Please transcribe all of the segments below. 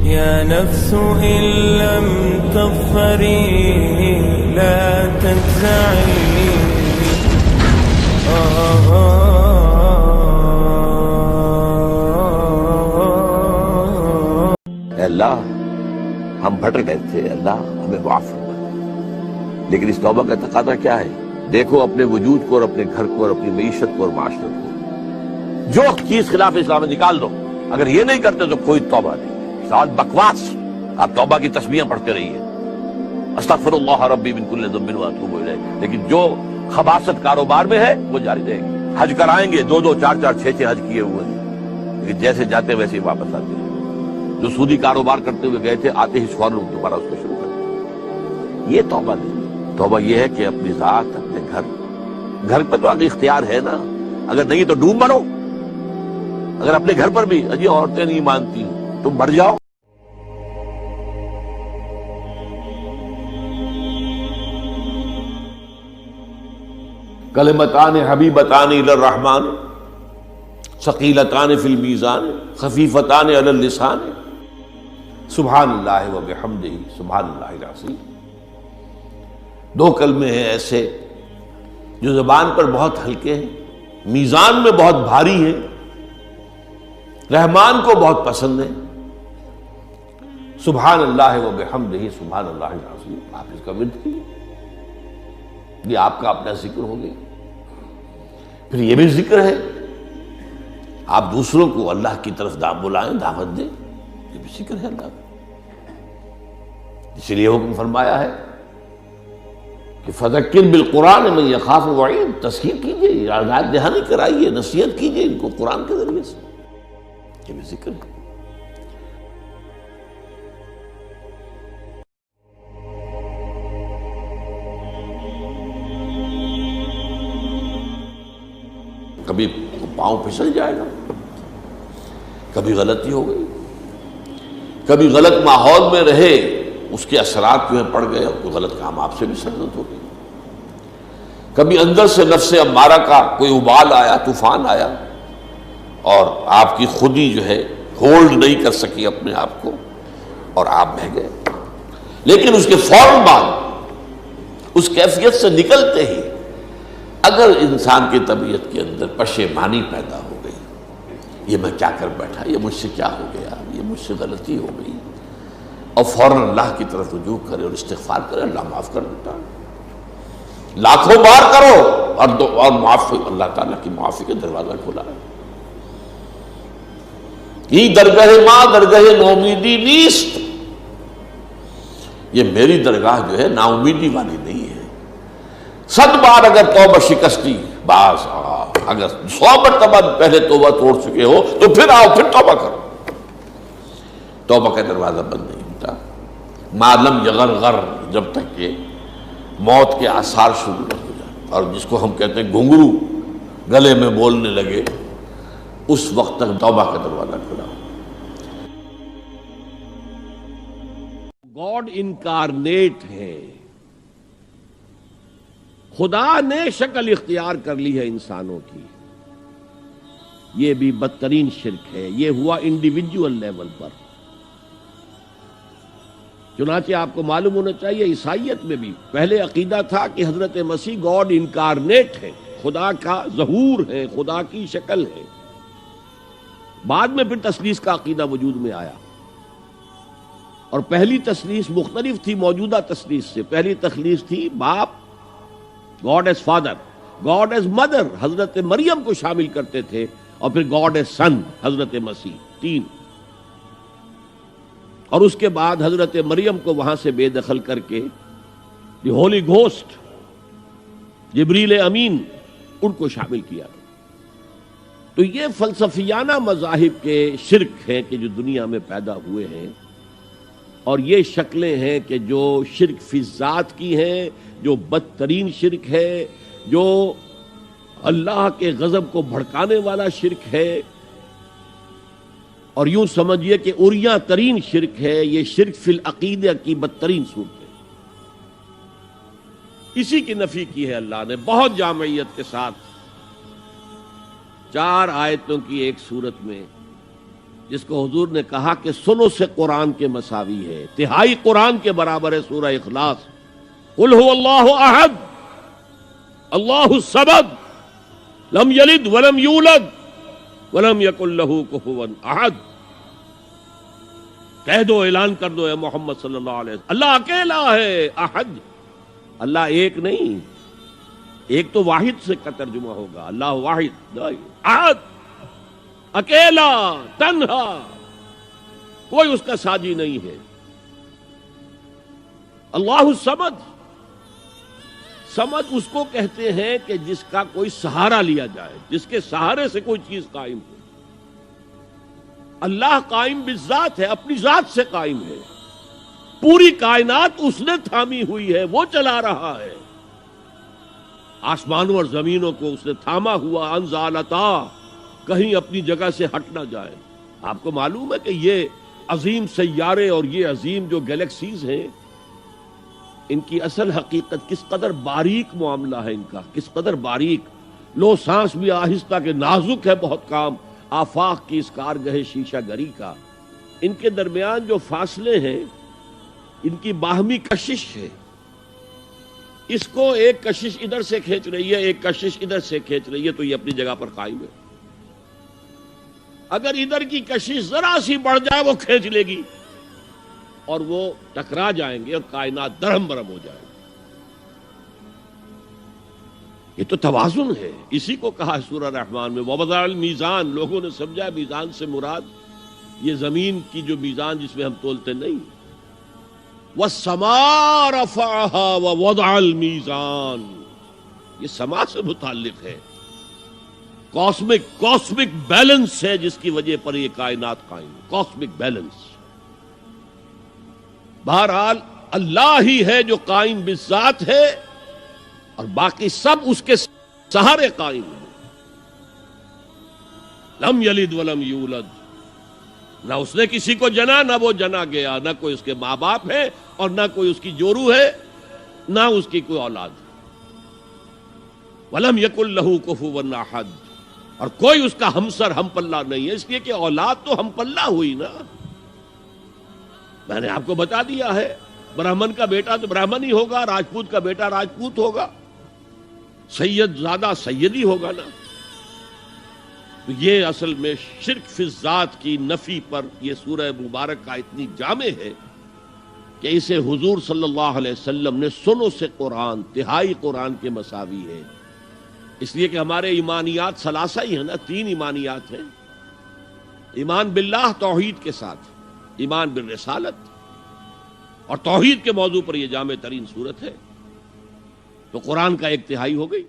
يا نفس إن لم تظفري لا تجزعي. اے اللہ ہم بھٹک گئے تھے، اللہ ہمیں معاف فرما، لیکن اس توبہ کا تقاضا کیا ہے؟ دیکھو اپنے وجود کو اور اپنے گھر کو اور اپنی معیشت کو اور معاشرت کو، جو چیز خلاف اسلام ہے نکال دو۔ اگر یہ نہیں کرتے تو کوئی توبہ نہیں، ساتھ بکواس۔ آپ توبہ کی تسبیحیں پڑھتے رہیے، استغفر اللہ ربی من کل ذنب واتوب الیہ، لیکن جو خباثت کاروبار میں ہے وہ جاری رہے گی۔ حج کرائیں گے، 2 4 6 حج کیے ہوئے ہیں، لیکن جیسے جاتے ویسے ہی واپس آتے ہیں۔ جو سودی کاروبار کرتے ہوئے گئے تھے، آتے ہی فوراً دوبارہ اس کو شروع کر دیا۔ یہ توبہ نہیں، توبہ یہ ہے کہ اپنی ذات، اپنے گھر پہ تو آگے اختیار ہے نا، اگر نہیں تو ڈوب مرو۔ اگر اپنے گھر پر بھی اجی عورتیں نہیں مانتی، تم مر جاؤ۔ کلمتان حبیبتان الی الرحمن ثقیلتان فی المیزان خفیفتان علی اللسان سبحان اللہ و بحمدہ سبحان اللہ العظیم۔ 2 کلمے ہیں ایسے جو زبان پر بہت ہلکے ہیں، میزان میں بہت بھاری ہیں، رحمان کو بہت پسند ہیں۔ سبحان اللہ و بحمدہ سبحان اللہ العظیم، آپ اس کا ورد کیجیے، یہ آپ کا اپنا ذکر ہو گیا۔ پھر یہ بھی ذکر ہے، آپ دوسروں کو اللہ کی طرف بلائیں، دعوت دیں، یہ بھی ذکر ہے اللہ کا۔ اس لیے حکم فرمایا ہے کہ فذکر بالقرآن من یخاف وعید، تذکیر کیجیے، یاد دہانی کرائیے، نصیحت کیجیے ان کو قرآن کے ذریعے سے، یہ بھی ذکر ہے۔ کبھی پاؤں پھسل جائے گا، کبھی غلطی ہو گئی، کبھی غلط ماحول میں رہے، اس کے اثرات جو ہیں پڑ گئے، اور کوئی غلط کام آپ سے بھی سرزد ہو گئی، کبھی اندر سے نفس امارہ کا کوئی ابال آیا، طوفان آیا، اور آپ کی خودی جو ہے ہولڈ نہیں کر سکی اپنے آپ کو، اور آپ بہہ گئے۔ لیکن اس کے فوراً بعد اس کیفیت سے نکلتے ہی اگر انسان کی طبیعت کے اندر پشیمانی پیدا ہو گئی، یہ میں کیا کر بیٹھا، یہ مجھ سے کیا ہو گیا، یہ مجھ سے غلطی ہو گئی، اور فوراً اللہ کی طرف رجوع کرے اور استغفار کرے، اللہ معاف کر دیتا ہے۔ لاکھوں بار کرو اور معافی، اللہ تعالیٰ کی معافی کا دروازہ کھلا ہے۔ یہ درگاہ ماں درگاہ نومیدی نیست، یہ میری درگاہ جو ہے نا امیدی والی نہیں ہے۔ 100 بار اگر توبہ شکستی، بعض اگر 100 مرتبہ پہلے توبہ توڑ چکے ہو تو پھر آؤ، پھر توبہ کرو، توبہ کا دروازہ بند نہیں ہوتا۔ ما لم یغرغر، جب تک کہ موت کے آثار شروع نہ ہو جائے، اور جس کو ہم کہتے ہیں گھنگرو گلے میں بولنے لگے، اس وقت تک توبہ کا دروازہ کھلا ہو۔ گاڈ انکارنیٹ ہے، خدا نے شکل اختیار کر لی ہے انسانوں کی، یہ بھی بدترین شرک ہے، یہ ہوا انڈیویجول لیول پر۔ چنانچہ آپ کو معلوم ہونا چاہیے عیسائیت میں بھی پہلے عقیدہ تھا کہ حضرت مسیح گاڈ انکارنیٹ ہے، خدا کا ظہور ہے، خدا کی شکل ہے۔ بعد میں پھر تثلیث کا عقیدہ وجود میں آیا، اور پہلی تثلیث مختلف تھی موجودہ تثلیث سے۔ پہلی تثلیث تھی باپ، God as father, God as mother, حضرت مریم کو شامل کرتے تھے، اور پھر گاڈ ایز سن، حضرت مسیح، 3۔ اور اس کے بعد حضرت مریم کو وہاں سے بے دخل کر کے دی ہولی گھوسٹ، جبریل امین، ان کو شامل کیا۔ تو یہ فلسفیانہ مذاہب کے شرک ہیں کہ جو دنیا میں پیدا ہوئے ہیں، اور یہ شکلیں ہیں کہ جو شرک فی ذات کی ہیں، جو بدترین شرک ہے، جو اللہ کے غضب کو بھڑکانے والا شرک ہے، اور یوں سمجھیے کہ اریاں ترین شرک ہے، یہ شرک فی العقیدہ کی بدترین صورت ہے۔ اسی کی نفی کی ہے اللہ نے بہت جامعیت کے ساتھ 4 آیتوں کی ایک صورت میں، جس کو حضور نے کہا کہ سنو سے قرآن کے مساوی ہے، تہائی قرآن کے برابر ہے سورہ اخلاص۔ قل هو اللہ احد اللہ الصمد لم یلد ولم یولد ولم یکن لہ کفوا احد۔ کہہ دو، اعلان کر دو اے محمد صلی اللہ علیہ وسلم، اللہ اکیلا ہے، احد، اللہ ایک نہیں، ایک تو واحد سے کا ترجمہ ہوگا، اللہ واحد، احد، اکیلا، تنہا، کوئی اس کا ساجی نہیں ہے۔ اللہ الصمد، صمد اس کو کہتے ہیں کہ جس کا کوئی سہارا لیا جائے، جس کے سہارے سے کوئی چیز قائم ہو۔ اللہ قائم بالذات ہے، اپنی ذات سے قائم ہے، پوری کائنات اس نے تھامی ہوئی ہے، وہ چلا رہا ہے، آسمانوں اور زمینوں کو اس نے تھاما ہوا، انزالتا، کہیں اپنی جگہ سے ہٹ نہ جائے۔ آپ کو معلوم ہے کہ یہ عظیم سیارے اور یہ عظیم جو گیلیکسیز ہیں، ان کی اصل حقیقت کس قدر باریک معاملہ ہے، ان کا کس قدر باریک، لو سانس بھی آہستہ کہ نازک ہے بہت کام، آفاق کی اس کارگہ شیشہ گری کا، ان کے درمیان جو فاصلے ہیں، ان کی باہمی کشش ہے، اس کو ایک کشش ادھر سے کھینچ رہی ہے، ایک کشش ادھر سے کھینچ رہی ہے، تو یہ اپنی جگہ پر قائم ہے۔ اگر ادھر کی کشش ذرا سی بڑھ جائے وہ کھینچ لے گی اور وہ ٹکرا جائیں گے اور کائنات درہم برہم ہو جائے گی۔ یہ تو توازن ہے، اسی کو کہا ہے سورہ رحمان میں وَوَضَعَ الْمِيزَانَ۔ لوگوں نے سمجھا میزان سے مراد یہ زمین کی جو میزان جس میں ہم تولتے نہیں، وَالسَّمَاءَ رَفَعَهَا وَوَضَعَ الْمِيزَانَ، یہ سما سے متعلق ہے، کاسمک بیلنس ہے جس کی وجہ پر یہ کائنات قائم ہے، کاسمک بیلنس۔ بہرحال اللہ ہی ہے جو قائم بالذات ہے اور باقی سب اس کے سہارے قائم ہیں۔ لم یلد ولم یولد، نہ اس نے کسی کو جنا نہ وہ جنا گیا، نہ کوئی اس کے ماں باپ ہے اور نہ کوئی اس کی جورو ہے، نہ اس کی کوئی اولاد ہے۔ ولم یکن لہ کفوا احد، اور کوئی اس کا ہمسر ہم پلہ نہیں ہے، اس لیے کہ اولاد تو ہم پلہ ہوئی نا۔ میں نے آپ کو بتا دیا ہے، برہمن کا بیٹا تو برہمن ہی ہوگا، راجپوت کا بیٹا راجپوت ہوگا، سید زادہ سیدی ہوگا نا۔ تو یہ اصل میں شرک فی الذات کی نفی پر یہ سورہ مبارک کا اتنی جامع ہے کہ اسے حضور صلی اللہ علیہ وسلم نے سنو سے قرآن، تہائی قرآن کے مساوی ہے، اس لیے کہ ہمارے ایمانیات ثلاثہ ہی ہیں نا، تین ایمانیات ہیں، ایمان باللہ توحید کے ساتھ، ایمان بالرسالت، اور توحید کے موضوع پر یہ جامع ترین صورت ہے، تو قرآن کا ایک تہائی ہو گئی۔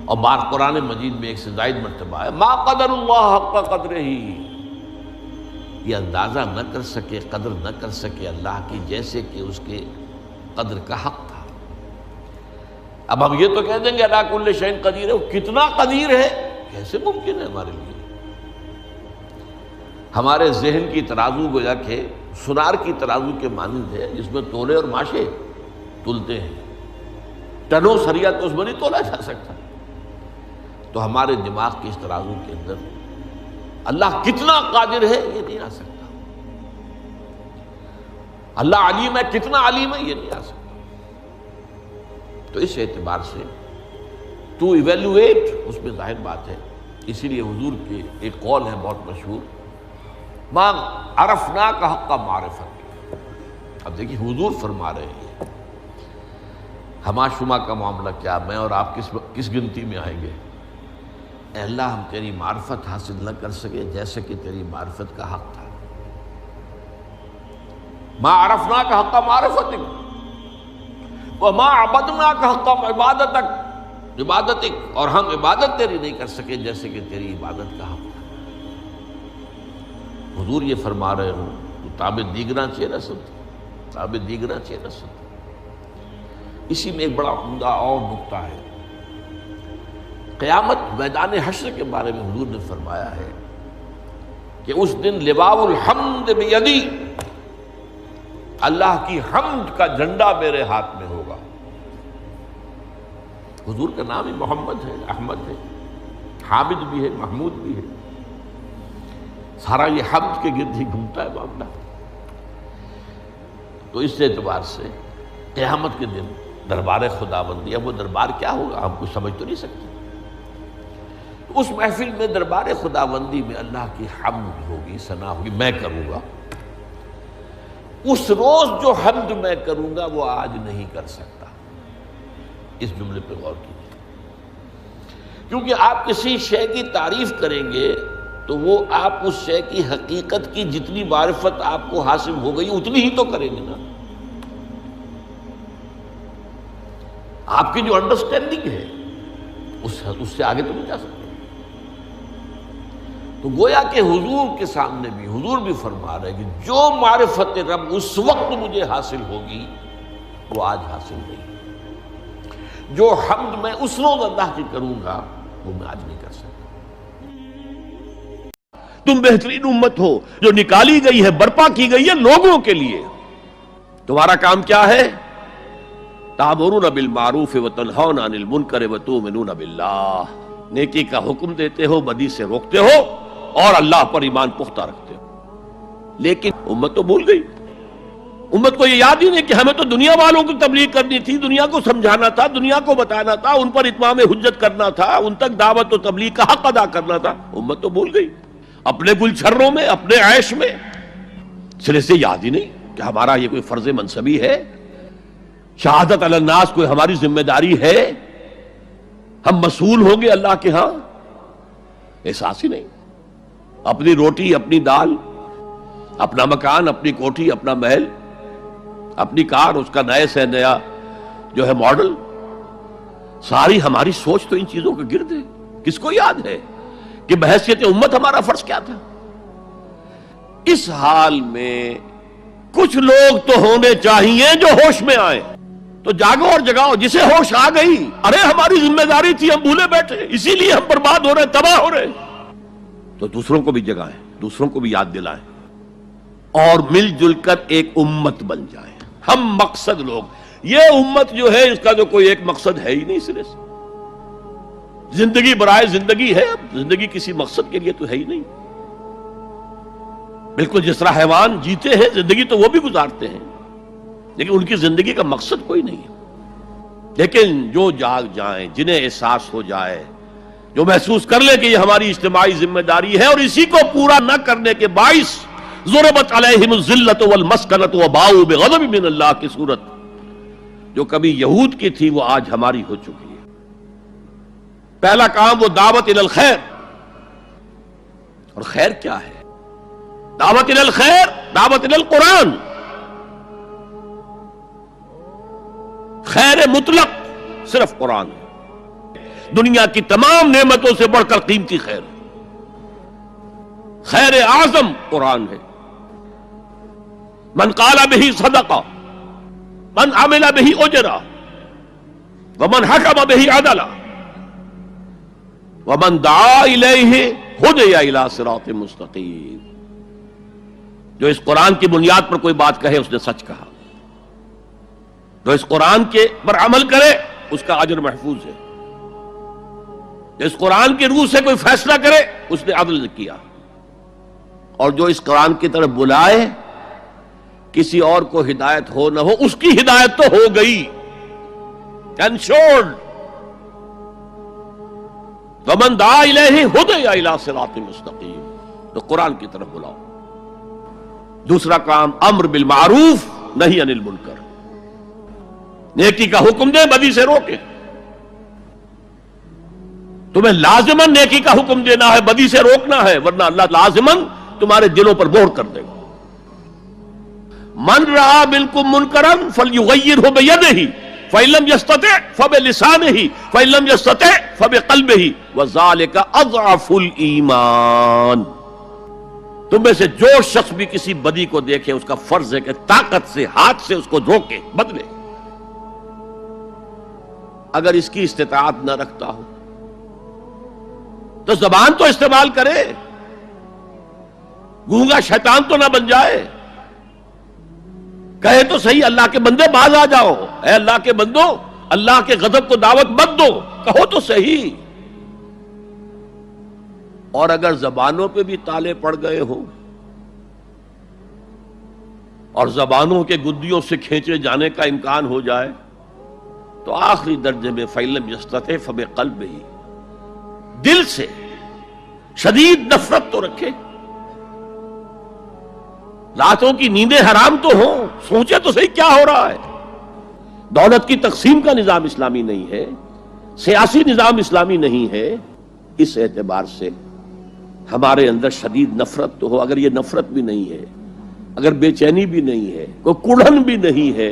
اور بار قرآن مجید میں ایک سے زائد مرتبہ ہے ما قدر اللہ حق قدرہ، یہ اندازہ نہ کر سکے، قدر نہ کر سکے اللہ کی جیسے کہ اس کے قدر کا حق تھا۔ اب ہم یہ تو کہہ دیں گے علی کل شیء قدیر ہے، وہ کتنا قدیر ہے، کیسے ممکن ہے ہمارے لیے؟ ہمارے ذہن کی ترازو گویا کہ سنار کی ترازو کے مانند ہے، جس میں تولے اور ماشے تلتے ہیں، ٹنوں سریا تو اس میں نہیں تولا جا سکتا۔ تو ہمارے دماغ کی اس ترازو کے اندر اللہ کتنا قادر ہے یہ نہیں آ سکتا، اللہ علیم ہے کتنا علیم ہے یہ نہیں آ سکتا۔ تو اس اعتبار سے تو ایویلویٹ، اس میں ظاہر بات ہے، اسی لیے حضور کے ایک قول ہے بہت مشہور، ما عرفناک حق معرفت۔ اب دیکھیے حضور فرما رہے ہیں، ہما شما کا معاملہ کیا، میں اور آپ کس گنتی میں آئیں گے؟ اے اللہ ہم تیری معرفت حاصل نہ کر سکے جیسے کہ تیری معرفت کا حق تھا۔ ما عرفناک حق معرفتک وما عبدناک حق عبادتک، اور ہم عبادت تیری نہیں کر سکے جیسے کہ تیری عبادت کا حق تھا۔ حضور یہ فرما رہے ہوں تو تاب دیگراں چے رسد، تاب دیگراں چے رسد۔ اسی میں ایک بڑا عمدہ اور نقطہ ہے، قیامت میدان حشر کے بارے میں حضور نے فرمایا ہے کہ اس دن لواء الحمد بیدی، اللہ کی حمد کا جھنڈا میرے ہاتھ میں ہوگا۔ حضور کا نام ہی محمد ہے، احمد ہے، حامد بھی ہے، محمود بھی ہے۔ سارا یہ حمد کے گرد ہی گھومتا ہے معاملہ۔ تو اس اعتبار سے قیامت کے دن دربار خداوندی، اب وہ دربار کیا ہوگا ہم کچھ سمجھ تو نہیں سکتے۔ اس محفل میں دربار خداوندی میں اللہ کی حمد ہوگی، ثنا ہوگی، میں کروں گا۔ اس روز جو حمد میں کروں گا وہ آج نہیں کر سکتا۔ اس جملے پہ غور کیجیے، کیونکہ آپ کسی شے کی تعریف کریں گے تو وہ آپ اس شے کی حقیقت کی جتنی معرفت آپ کو حاصل ہو گئی اتنی ہی تو کریں گے نا۔ آپ کی جو انڈرسٹینڈنگ ہے اس سے آگے تو نہیں جا سکتے۔ تو گویا کہ حضور کے سامنے بھی حضور بھی فرما رہے کہ جو معرفت رب اس وقت مجھے حاصل ہوگی وہ آج حاصل نہیں، جو حمد میں اس روز اللہ کی کروں گا وہ میں آج نہیں کر سکتا۔ تم بہترین امت ہو جو نکالی گئی ہے، برپا کی گئی ہے لوگوں کے لیے۔ تمہارا کام کیا ہے؟ تأمرون بالمعروف وتنہون عن المنکر وتؤمنون باللہ، نیکی کا حکم دیتے ہو، بدی سے روکتے ہو، اور اللہ پر ایمان پختہ رکھتے ہو۔ لیکن امت تو بھول گئی، امت کو یہ یاد ہی نہیں کہ ہمیں تو دنیا والوں کی تبلیغ کرنی تھی، دنیا کو سمجھانا تھا، دنیا کو بتانا تھا، ان پر اتمام حجت کرنا تھا، ان تک دعوت و تبلیغ کا حق ادا کرنا تھا۔ امت تو بھول گئی، اپنے گلچھروں میں، اپنے عیش میں، سرے سے یاد ہی نہیں کہ ہمارا یہ کوئی فرض منصبی ہے، شہادت علی الناس کوئی ہماری ذمہ داری ہے، ہم مسئول ہوں گے اللہ کے ہاں۔ احساس ہی نہیں، اپنی روٹی، اپنی دال، اپنا مکان، اپنی کوٹھی، اپنا محل، اپنی کار، اس کا نئے سے نیا جو ہے ماڈل، ساری ہماری سوچ تو ان چیزوں کے گرد ہے۔ کس کو یاد ہے کہ بحیثیت امت ہمارا فرض کیا تھا؟ اس حال میں کچھ لوگ تو ہونے چاہیے جو ہوش میں آئے، تو جاگو اور جگاؤ۔ جسے ہوش آ گئی، ارے ہماری ذمہ داری تھی، ہم بھولے بیٹھے، اسی لیے ہم برباد ہو رہے، تباہ ہو رہے، تو دوسروں کو بھی جگائیں، دوسروں کو بھی یاد دلائیں، اور مل جل کر ایک امت بن جائیں۔ ہم مقصد لوگ، یہ امت جو ہے اس کا جو کوئی ایک مقصد ہے ہی نہیں سرے سے۔ زندگی برائے زندگی ہے، زندگی کسی مقصد کے لیے تو ہے ہی نہیں۔ بالکل جس طرح حیوان جیتے ہیں، زندگی تو وہ بھی گزارتے ہیں، لیکن ان کی زندگی کا مقصد کوئی نہیں ہے۔ لیکن جو جاگ جائیں، جنہیں احساس ہو جائے، جو محسوس کر لے کہ یہ ہماری اجتماعی ذمہ داری ہے، اور اسی کو پورا نہ کرنے کے باعث ضربت علیہم الذلۃ والمسکنۃ وباؤوا بغضب من اللہ کی صورت جو کبھی یہود کی تھی وہ آج ہماری ہو چکی ہے۔ پہلا کام وہ دعوت الی الخیر، اور خیر کیا ہے؟ دعوت الی الخیر، دعوت الی القرآن، خیر مطلق صرف قرآن ہے، دنیا کی تمام نعمتوں سے بڑھ کر قیمتی خیر، خیر اعظم قرآن ہے۔ من قال به صدقہ، من عمل به اجرا، ومن حکم به عدلا، ومن دعا الیہ ہدی الی صراط مستقیم۔ جو اس قرآن کی بنیاد پر کوئی بات کہے اس نے سچ کہا، جو اس قرآن کے پر عمل کرے اس کا اجر محفوظ ہے، جو اس قرآن کی روح سے کوئی فیصلہ کرے اس نے عدل کیا، اور جو اس قرآن کی طرف بلائے کسی اور کو ہدایت ہو نہ ہو اس کی ہدایت تو ہو گئی، انشورڈ۔ ومن دعا الیہ ہدی الی صراط مستقیم، تو قرآن کی طرف بلاؤ۔ دوسرا کام امر بالمعروف نہی عن المنکر، نیکی کا حکم دے، بدی سے روکے۔ تمہیں لازماً نیکی کا حکم دینا ہے، بدی سے روکنا ہے، ورنہ اللہ لازماً تمہارے دلوں پر مہر کر دے گا۔ من رأى منکم منکرا فلیغیرہ بیدہ فإن لم یستطع فبلسانہ فإن لم یستطع فبقلبہ وذلک اضعف الایمان۔ تم میں سے جو شخص بھی کسی بدی کو دیکھے اس کا فرض ہے کہ طاقت سے، ہاتھ سے اس کو روکے، بدلے۔ اگر اس کی استطاعت نہ رکھتا ہو تو زبان تو استعمال کرے، گونگا شیطان تو نہ بن جائے، کہے تو صحیح اللہ کے بندے باز آ جاؤ، اے اللہ کے بندو اللہ کے غضب کو دعوت مت دو، کہو تو صحیح۔ اور اگر زبانوں پہ بھی تالے پڑ گئے ہوں اور زبانوں کے گدیوں سے کھینچے جانے کا امکان ہو جائے تو آخری درجے میں فَإِلَّمْ يَسْتَطِعْ فَبِقَلْبِهِ، دل سے شدید نفرت تو رکھے، راتوں کی نیندیں حرام تو ہوں، سوچے تو صحیح کیا ہو رہا ہے۔ دولت کی تقسیم کا نظام اسلامی نہیں ہے، سیاسی نظام اسلامی نہیں ہے، اس اعتبار سے ہمارے اندر شدید نفرت تو ہو۔ اگر یہ نفرت بھی نہیں ہے، اگر بے چینی بھی نہیں ہے، کوئی کڑھن بھی نہیں ہے،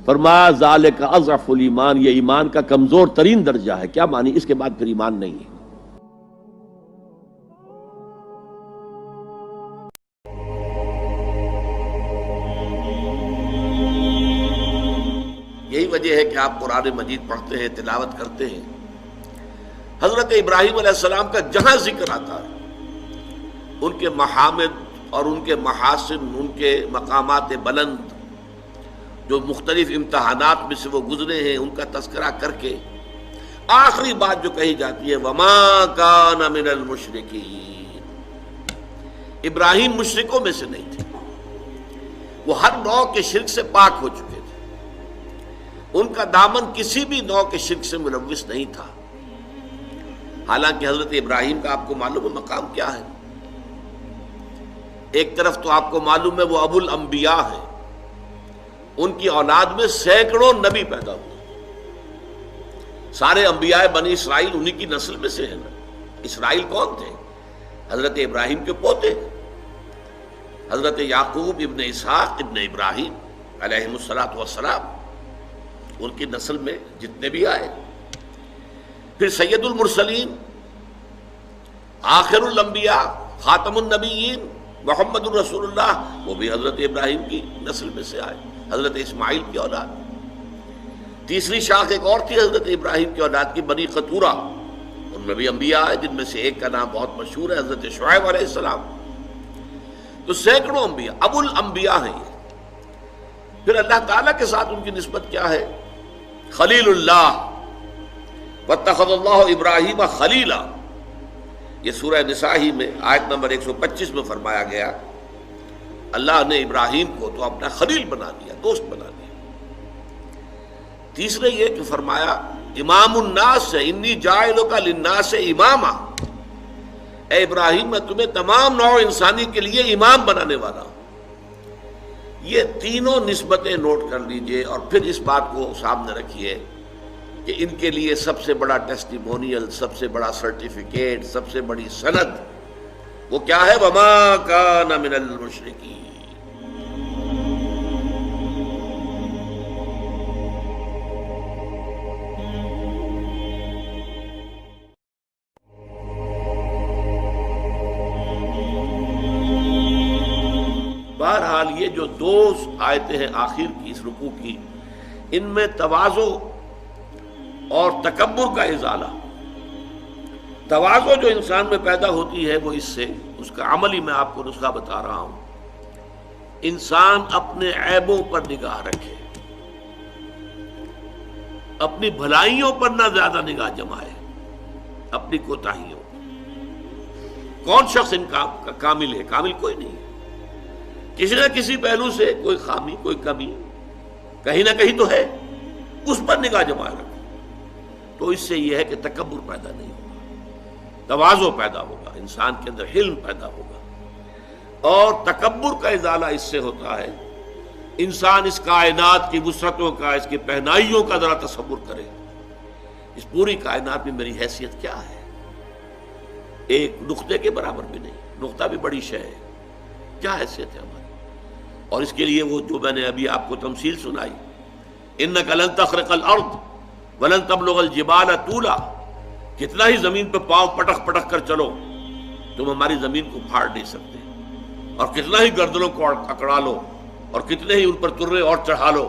فرمایا ذالک اضعف الایمان، یہ ایمان کا کمزور ترین درجہ ہے۔ کیا معنی؟ اس کے بعد پھر ایمان نہیں ہے۔ یہی وجہ ہے کہ آپ قرآن مجید پڑھتے ہیں، تلاوت کرتے ہیں، حضرت ابراہیم علیہ السلام کا جہاں ذکر آتا ہے ان کے محامد اور ان کے محاسن، ان کے مقامات بلند جو مختلف امتحانات میں سے وہ گزرے ہیں، ان کا تذکرہ کر کے آخری بات جو کہی جاتی ہے وَمَا كَانَ مِنَ الْمُشْرِكِينَ، ابراہیم مشرکوں میں سے نہیں تھے، وہ ہر نوع کے شرک سے پاک ہو چکے تھے، ان کا دامن کسی بھی نوع کے شرک سے ملوث نہیں تھا۔ حالانکہ حضرت ابراہیم کا آپ کو معلوم ہے مقام کیا ہے؟ ایک طرف تو آپ کو معلوم ہے وہ ابو الانبیاء ہیں، ان کی اولاد میں سینکڑوں نبی پیدا ہوئے، سارے انبیاء بنی اسرائیل انہی کی نسل میں سے ہیں نا۔ اسرائیل کون تھے؟ حضرت ابراہیم کے پوتے، حضرت یعقوب ابن اسحاق ابن ابراہیم علیہم الصلاۃ والسلام، ان کی نسل میں جتنے بھی آئے۔ پھر سید المرسلین، آخر الانبیاء، خاتم النبیین محمد الرسول اللہ، وہ بھی حضرت ابراہیم کی نسل میں سے آئے، حضرت اسماعیل کی اولاد۔ تیسری شاخ ایک اور تھی حضرت ابراہیم کی اولاد کی، بنی قطورہ، ان میں بھی انبیاء آئے، جن میں سے ایک کا نام بہت مشہور ہے حضرت شعیب علیہ السلام۔ تو سینکڑوں انبیاء، ابو الانبیاء ہیں یہ۔ پھر اللہ تعالیٰ کے ساتھ ان کی نسبت کیا ہے؟ خلیل اللہ، واتخذ اللہ ابراہیم خلیلا، یہ سورہ نساء ہی میں آیت نمبر 125 میں فرمایا گیا، اللہ نے ابراہیم کو تو اپنا خلیل بنا دیا، دوست بنا دیا۔ تیسرے یہ کہ فرمایا امام الناس، انی جاعلک للناس اماما، اے ابراہیم میں تمہیں تمام نوع انسانی کے لیے امام بنانے والا ہوں۔ یہ تینوں نسبتیں نوٹ کر لیجئے اور پھر اس بات کو سامنے رکھیے کہ ان کے لیے سب سے بڑا ٹیسٹیمونیل، سب سے بڑا سرٹیفکیٹ، سب سے بڑی سند وہ کیا ہے؟ وَمَا كَانَ مِنَ الْمُشْرِكِينَ۔ بہرحال یہ جو دو آیتیں ہیں آخر کی اس رکوع کی، ان میں تواضع اور تکبر کا ازالہ، تواضع جو انسان میں پیدا ہوتی ہے وہ اس سے، اس کا عملی میں آپ کو نسخہ بتا رہا ہوں، انسان اپنے عیبوں پر نگاہ رکھے، اپنی بھلائیوں پر نہ زیادہ نگاہ جمائے، اپنی کوتاہیوں۔ کون شخص ان کا کامل ہے؟ کامل کوئی نہیں، کسی نہ کسی پہلو سے کوئی خامی، کوئی کمی کہیں نہ کہیں تو ہے، اس پر نگاہ جمائے رکھو، تو اس سے یہ ہے کہ تکبر پیدا نہیں ہوگا، تواضع پیدا ہوگا، انسان کے اندر حلم پیدا ہوگا، اور تکبر کا ازالہ اس سے ہوتا ہے انسان اس کائنات کی وسعتوں کا، اس کی پہنائیوں کا ذرا تصور کرے، اس پوری کائنات میں میری حیثیت کیا ہے؟ ایک نقطے کے برابر بھی نہیں، نقطہ بھی بڑی شے ہے، کیا حیثیت ہے ہماری؟ اور اس کے لیے وہ جو میں نے ابھی آپ کو تمثیل سنائی، اِنَّكَ لَن تَخْرِقَ الْأَرْضَ وَلَن تَبْلُغَ الْجِبَالَ طُولًا، کتنا ہی زمین پہ پاؤں پٹک پٹک کر چلو تم ہماری زمین کو پھاڑ نہیں سکتے، اور کتنا ہی گردنوں کو اکڑا لو اور کتنے ہی ان پر ترے اور چڑھا لو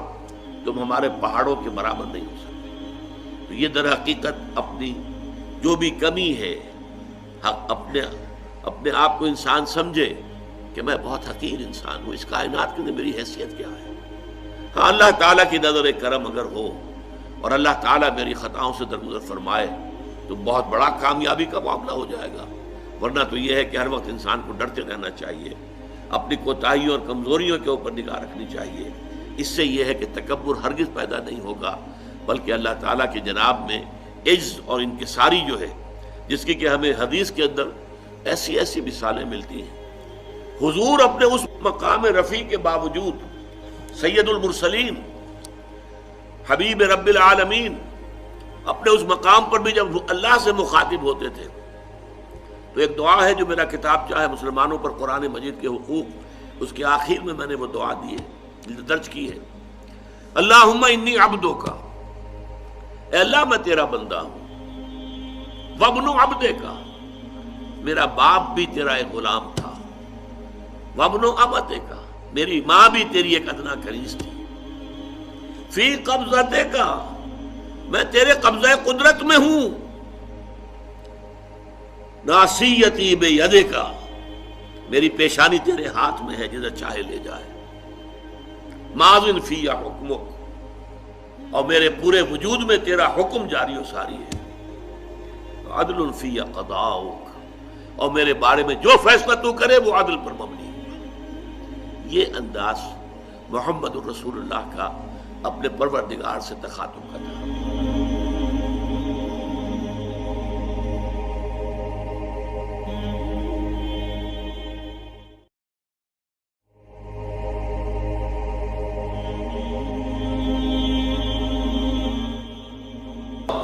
تم ہمارے پہاڑوں کے برابر نہیں ہو سکتے۔ تو یہ در حقیقت اپنی جو بھی کمی ہے، اپنے آپ کو انسان سمجھے کہ میں بہت حقیر انسان ہوں، اس کائنات کے لیے میری حیثیت کیا ہے۔ ہاں اللہ تعالیٰ کی نظر کرم اگر ہو اور اللہ تعالیٰ میری خطاؤں سے درگزر فرمائے تو بہت بڑا کامیابی کا معاملہ ہو جائے گا، ورنہ تو یہ ہے کہ ہر وقت انسان کو ڈرتے رہنا چاہیے، اپنی کوتاہیوں اور کمزوریوں کے اوپر نگاہ رکھنی چاہیے۔ اس سے یہ ہے کہ تکبر ہرگز پیدا نہیں ہوگا، بلکہ اللہ تعالیٰ کے جناب میں عجز اور انکساری جو ہے، جس کی کہ ہمیں حدیث کے اندر ایسی ایسی مثالیں ملتی ہیں۔ حضور اپنے اس مقام رفیع کے باوجود، سید المرسلین، حبیب رب العالمین، اپنے اس مقام پر بھی جب اللہ سے مخاطب ہوتے تھے تو ایک دعا ہے جو میرا کتاب چاہے مسلمانوں پر قرآن مجید کے حقوق، اس کے آخر میں نے وہ دعا دی ہے، درج کی ہے، اللہم انی عبدک، اے اللہ میں تیرا بندہ ہوں، وابن عبدک، میرا باپ بھی تیرا ایک غلام تھا، وابن امتک، میری ماں بھی تیری ایک ادنا کنیز تھی، فی قبضتک، میں تیرے قبضہ قدرت میں ہوں، ناصیتی بیدک، میری پیشانی تیرے ہاتھ میں ہے، جدھر چاہے لے جائے، ماضٍ فی حکمک، اور میرے پورے وجود میں تیرا حکم جاری و ساری ہے، عدل فی قضاؤک، اور میرے بارے میں جو فیصلہ تو کرے وہ عدل پر مبنی ہے۔ یہ انداز محمد الرسول اللہ کا اپنے پروردگار سے تخاطب کا تھا۔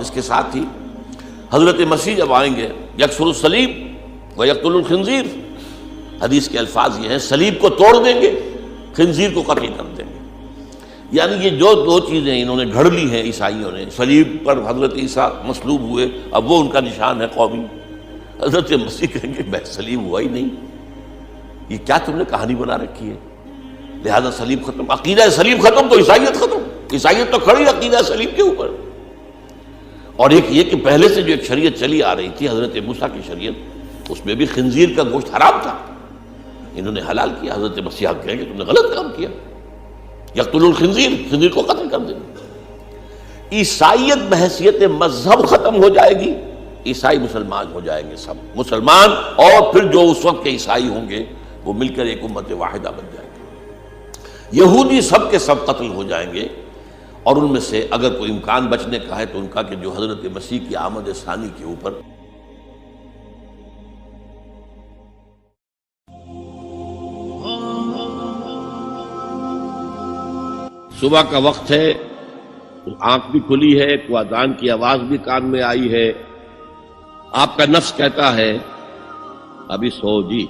اس کے ساتھ ہی حضرت مسیح جب آئیں گے، یکسر الصلیب و یقتل الخنزیر، حدیث کے الفاظ یہ ہیں، صلیب کو توڑ دیں گے، خنزیر کو قتل کر دیں گے۔ یعنی یہ جو دو چیزیں انہوں نے گھڑ لی ہیں عیسائیوں نے، صلیب پر حضرت عیسیٰ مصلوب ہوئے، اب وہ ان کا نشان ہے قومی، حضرت مسیح کہیں گے میں صلیب ہوا ہی نہیں، یہ کیا تم نے کہانی بنا رکھی ہے، لہذا صلیب ختم، عقیدہ صلیب ختم تو عیسائیت ختم، عیسائیت تو کھڑی عقیدہ صلیب کے اوپر۔ اور ایک یہ کہ پہلے سے جو ایک شریعت چلی آ رہی تھی حضرت موسیٰ کی شریعت، اس میں بھی خنزیر کا گوشت حرام تھا، انہوں نے حلال کیا، حضرت مسیح کہیں گے تم نے غلط کام کیا، یقتل الخنزیر، خنزیر کو قتل کر دیں گے۔ عیسائیت بحیثیت مذہب ختم ہو جائے گی، عیسائی مسلمان ہو جائیں گے، سب مسلمان، اور پھر جو اس وقت کے عیسائی ہوں گے وہ مل کر ایک امت واحدہ بن جائیں گے۔ یہودی سب کے سب قتل ہو جائیں گے، اور ان میں سے اگر کوئی امکان بچنے کا ہے تو ان کا کہ جو حضرت مسیح کی آمد ثانی کے اوپر صبح کا وقت ہے، آنکھ بھی کھلی ہے، کوئی اذان کی آواز بھی کان میں آئی ہے، آپ کا نفس کہتا ہے ابھی سو جی،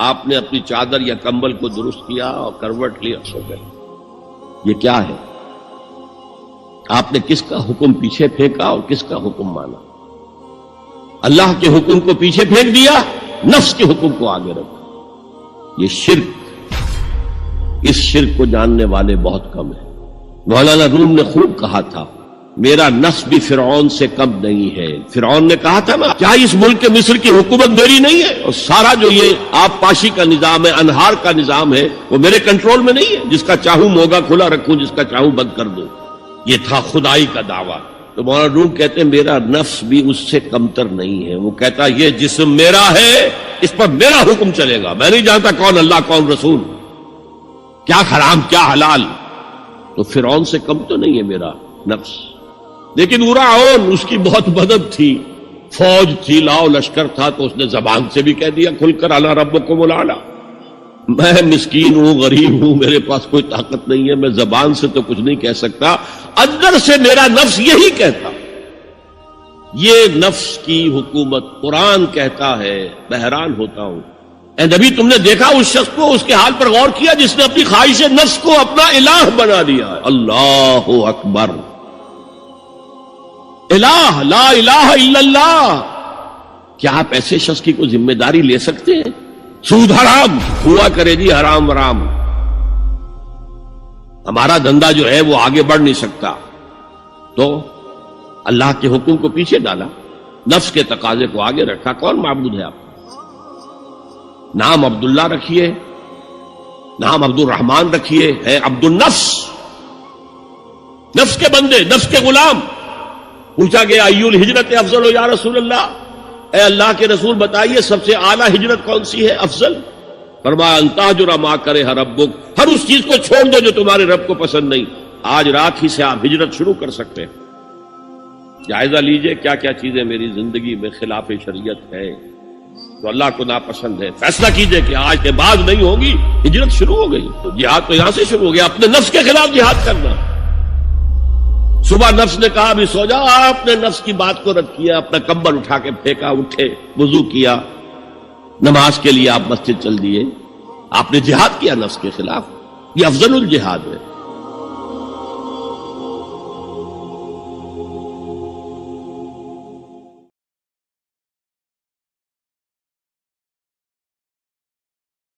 آپ نے اپنی چادر یا کمبل کو درست کیا اور کروٹ لی اور سو گئے۔ یہ کیا ہے؟ آپ نے کس کا حکم پیچھے پھینکا اور کس کا حکم مانا؟ اللہ کے حکم کو پیچھے پھینک دیا، نفس کے حکم کو آگے رکھا۔ یہ شرک، اس شرک کو جاننے والے بہت کم ہیں۔ مولانا روم نے خوب کہا تھا، میرا نفس بھی فرعون سے کم نہیں ہے۔ فرعون نے کہا تھا نا، کیا اس ملک کے مصر کی حکومت میری نہیں ہے؟ اور سارا جو یہ آب پاشی کا نظام ہے، انہار کا نظام ہے، وہ میرے کنٹرول میں نہیں ہے، جس کا چاہوں موگا کھلا رکھوں، جس کا چاہوں بند کر دوں۔ یہ تھا خدائی کا دعویٰ۔ تو مولانا روم کہتے ہیں میرا نفس بھی اس سے کمتر نہیں ہے، وہ کہتا یہ جسم میرا ہے، اس پر میرا حکم چلے گا، میں نہیں جانتا کون اللہ کون رسول، کیا حرام کیا حلال۔ تو فرعون سے کم تو نہیں ہے میرا نفس، لیکن فرعون اس کی بہت مدد تھی، فوج تھی، لاؤ لشکر تھا، تو اس نے زبان سے بھی کہہ دیا کھل کر الا ربکم الاعلی، میں مسکین ہوں، غریب ہوں، میرے پاس کوئی طاقت نہیں ہے، میں زبان سے تو کچھ نہیں کہہ سکتا، اندر سے میرا نفس یہی کہتا۔ یہ نفس کی حکومت قرآن کہتا ہے، میں حیران ہوتا ہوں۔ اے نبی، تم نے دیکھا اس شخص کو، اس کے حال پر غور کیا جس نے اپنی خواہش نفس کو اپنا الہ بنا دیا ہے؟ اللہ اکبر، الہ، لا الہ الا اللہ۔ کیا آپ ایسے شخص کی کوئی ذمہ داری لے سکتے ہیں؟ سود حرام ہوا کرے جی، حرام ورام، ہمارا دھندا جو ہے وہ آگے بڑھ نہیں سکتا، تو اللہ کے حکم کو پیچھے ڈالا، نفس کے تقاضے کو آگے رکھا۔ کون معبود ہے آپ؟ نام عبداللہ رکھیے، نام عبد الرحمن رکھیے، ہے عبد النفس، نفس کے بندے، نفس کے غلام۔ پوچھا گیا ایو الہجرت افضل یا رسول اللہ، اے اللہ کے رسول بتائیے سب سے اعلیٰ ہجرت کون سی ہے، افضل؟ فرمایا ان تہجر ما کرہ ربک، ہر اس چیز کو چھوڑ دو جو تمہارے رب کو پسند نہیں۔ آج رات ہی سے آپ ہجرت شروع کر سکتے ہیں۔ جائزہ لیجئے کیا کیا چیزیں میری زندگی میں خلاف شریعت ہے، تو اللہ کو ناپسند ہے، فیصلہ کیجئے کہ آج کے بعد نہیں ہوگی، ہجرت شروع ہو گئی۔ تو جہاد تو یہاں سے شروع ہو گیا، اپنے نفس کے خلاف جہاد کرنا۔ صبح نفس نے کہا بھی سو جا، آپ نے نفس کی بات کو رد کیا، اپنا کمبل اٹھا کے پھینکا، اٹھے، وضو کیا، نماز کے لیے آپ مسجد چل دیے، آپ نے جہاد کیا نفس کے خلاف۔ یہ افضل الجہاد ہے۔